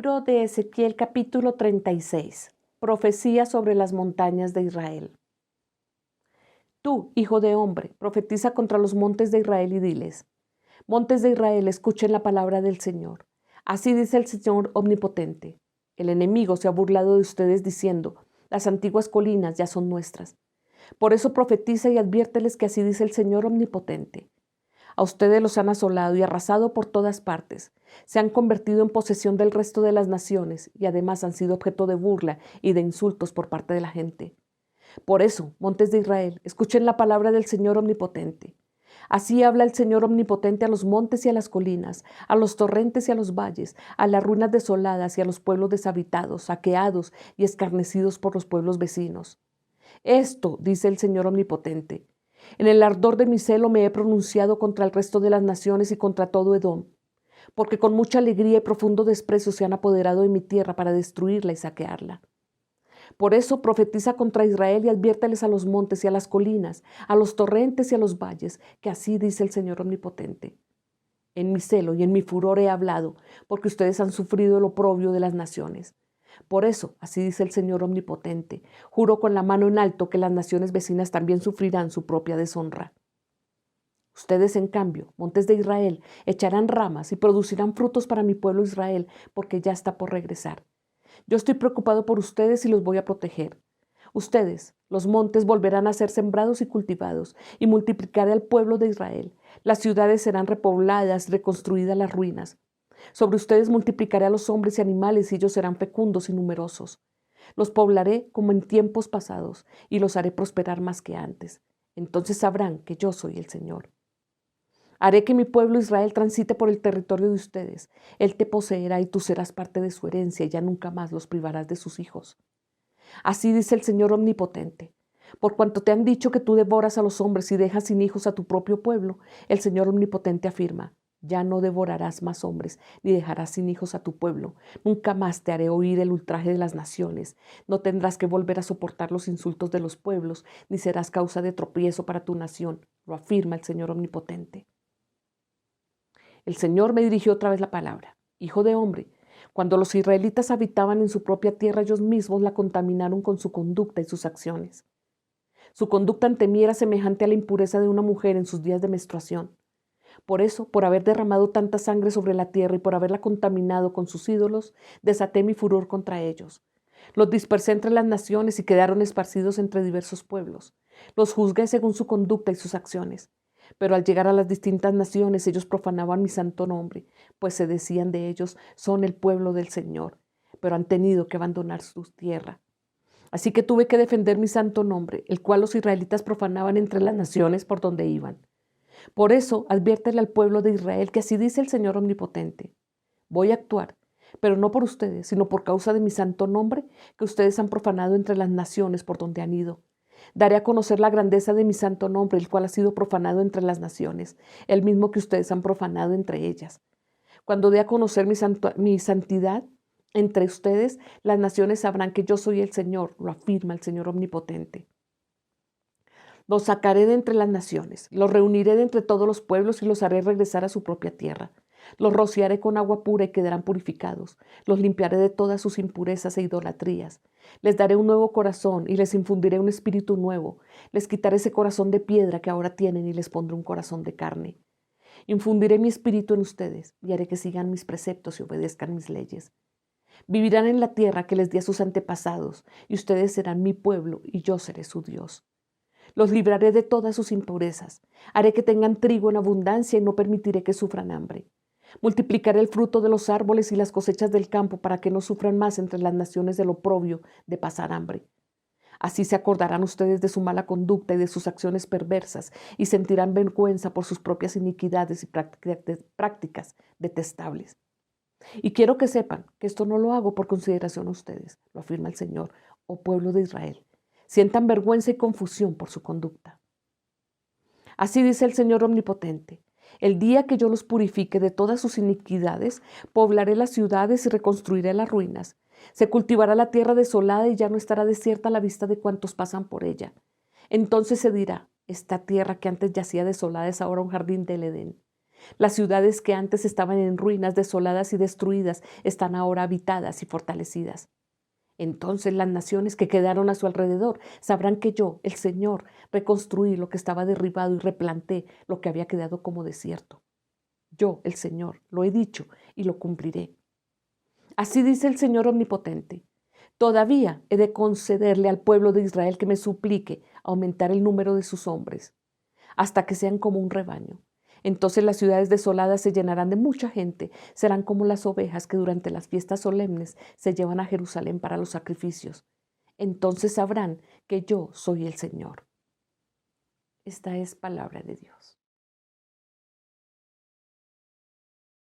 Libro de Ezequiel capítulo 36. Profecía sobre las montañas de Israel. Tú, hijo de hombre, profetiza contra los montes de Israel y diles: Montes de Israel, escuchen la palabra del Señor. Así dice el Señor omnipotente. El enemigo se ha burlado de ustedes diciendo: las antiguas colinas ya son nuestras. Por eso profetiza y adviérteles que así dice el Señor omnipotente. A ustedes los han asolado y arrasado por todas partes. Se han convertido en posesión del resto de las naciones y además han sido objeto de burla y de insultos por parte de la gente. Por eso, montes de Israel, escuchen la palabra del Señor omnipotente. Así habla el Señor omnipotente a los montes y a las colinas, a los torrentes y a los valles, a las ruinas desoladas y a los pueblos deshabitados, saqueados y escarnecidos por los pueblos vecinos. Esto dice el Señor omnipotente: en el ardor de mi celo me he pronunciado contra el resto de las naciones y contra todo Edom, porque con mucha alegría y profundo desprecio se han apoderado de mi tierra para destruirla y saquearla. Por eso profetiza contra Israel y adviérteles a los montes y a las colinas, a los torrentes y a los valles, que así dice el Señor omnipotente. En mi celo y en mi furor he hablado, porque ustedes han sufrido el oprobio de las naciones. Por eso, así dice el Señor omnipotente, juro con la mano en alto que las naciones vecinas también sufrirán su propia deshonra. Ustedes, en cambio, montes de Israel, echarán ramas y producirán frutos para mi pueblo Israel, porque ya está por regresar. Yo estoy preocupado por ustedes y los voy a proteger. Ustedes, los montes, volverán a ser sembrados y cultivados, y multiplicaré al pueblo de Israel. Las ciudades serán repobladas y reconstruidas las ruinas. Sobre ustedes multiplicaré a los hombres y animales, y ellos serán fecundos y numerosos. Los poblaré como en tiempos pasados, y los haré prosperar más que antes. Entonces sabrán que yo soy el Señor. Haré que mi pueblo Israel transite por el territorio de ustedes. Él te poseerá y tú serás parte de su herencia, y ya nunca más los privarás de sus hijos. Así dice el Señor omnipotente. Por cuanto te han dicho que tú devoras a los hombres y dejas sin hijos a tu propio pueblo, el Señor omnipotente afirma: ya no devorarás más hombres, ni dejarás sin hijos a tu pueblo. Nunca más te haré oír el ultraje de las naciones. No tendrás que volver a soportar los insultos de los pueblos, ni serás causa de tropiezo para tu nación, lo afirma el Señor omnipotente. El Señor me dirigió otra vez la palabra: hijo de hombre, cuando los israelitas habitaban en su propia tierra, ellos mismos la contaminaron con su conducta y sus acciones. Su conducta ante mí era semejante a la impureza de una mujer en sus días de menstruación. Por eso, por haber derramado tanta sangre sobre la tierra y por haberla contaminado con sus ídolos, desaté mi furor contra ellos. Los dispersé entre las naciones y quedaron esparcidos entre diversos pueblos. Los juzgué según su conducta y sus acciones. Pero al llegar a las distintas naciones, ellos profanaban mi santo nombre, pues se decían de ellos: son el pueblo del Señor, pero han tenido que abandonar su tierra. Así que tuve que defender mi santo nombre, el cual los israelitas profanaban entre las naciones por donde iban. Por eso, adviértele al pueblo de Israel que así dice el Señor omnipotente: voy a actuar, pero no por ustedes, sino por causa de mi santo nombre, que ustedes han profanado entre las naciones por donde han ido. Daré a conocer la grandeza de mi santo nombre, el cual ha sido profanado entre las naciones, el mismo que ustedes han profanado entre ellas. Cuando dé a conocer mi santidad entre ustedes, las naciones sabrán que yo soy el Señor, lo afirma el Señor omnipotente. Los sacaré de entre las naciones, los reuniré de entre todos los pueblos y los haré regresar a su propia tierra. Los rociaré con agua pura y quedarán purificados. Los limpiaré de todas sus impurezas e idolatrías. Les daré un nuevo corazón y les infundiré un espíritu nuevo. Les quitaré ese corazón de piedra que ahora tienen y les pondré un corazón de carne. Infundiré mi espíritu en ustedes y haré que sigan mis preceptos y obedezcan mis leyes. Vivirán en la tierra que les di a sus antepasados, y ustedes serán mi pueblo y yo seré su Dios. Los libraré de todas sus impurezas. Haré que tengan trigo en abundancia y no permitiré que sufran hambre. Multiplicaré el fruto de los árboles y las cosechas del campo para que no sufran más entre las naciones del oprobio de pasar hambre. Así se acordarán ustedes de su mala conducta y de sus acciones perversas y sentirán vergüenza por sus propias iniquidades y prácticas detestables. Y quiero que sepan que esto no lo hago por consideración a ustedes, lo afirma el Señor, oh pueblo de Israel. Sientan vergüenza y confusión por su conducta. Así dice el Señor omnipotente: el día que yo los purifique de todas sus iniquidades, poblaré las ciudades y reconstruiré las ruinas. Se cultivará la tierra desolada y ya no estará desierta a la vista de cuantos pasan por ella. Entonces se dirá: esta tierra que antes yacía desolada es ahora un jardín del Edén. Las ciudades que antes estaban en ruinas, desoladas y destruidas, están ahora habitadas y fortalecidas. Entonces las naciones que quedaron a su alrededor sabrán que yo, el Señor, reconstruí lo que estaba derribado y replanté lo que había quedado como desierto. Yo, el Señor, lo he dicho y lo cumpliré. Así dice el Señor Omnipotente. Todavía he de concederle al pueblo de Israel que me suplique aumentar el número de sus hombres, hasta que sean como un rebaño. Entonces las ciudades desoladas se llenarán de mucha gente, serán como las ovejas que durante las fiestas solemnes se llevan a Jerusalén para los sacrificios. Entonces sabrán que yo soy el Señor. Esta es palabra de Dios.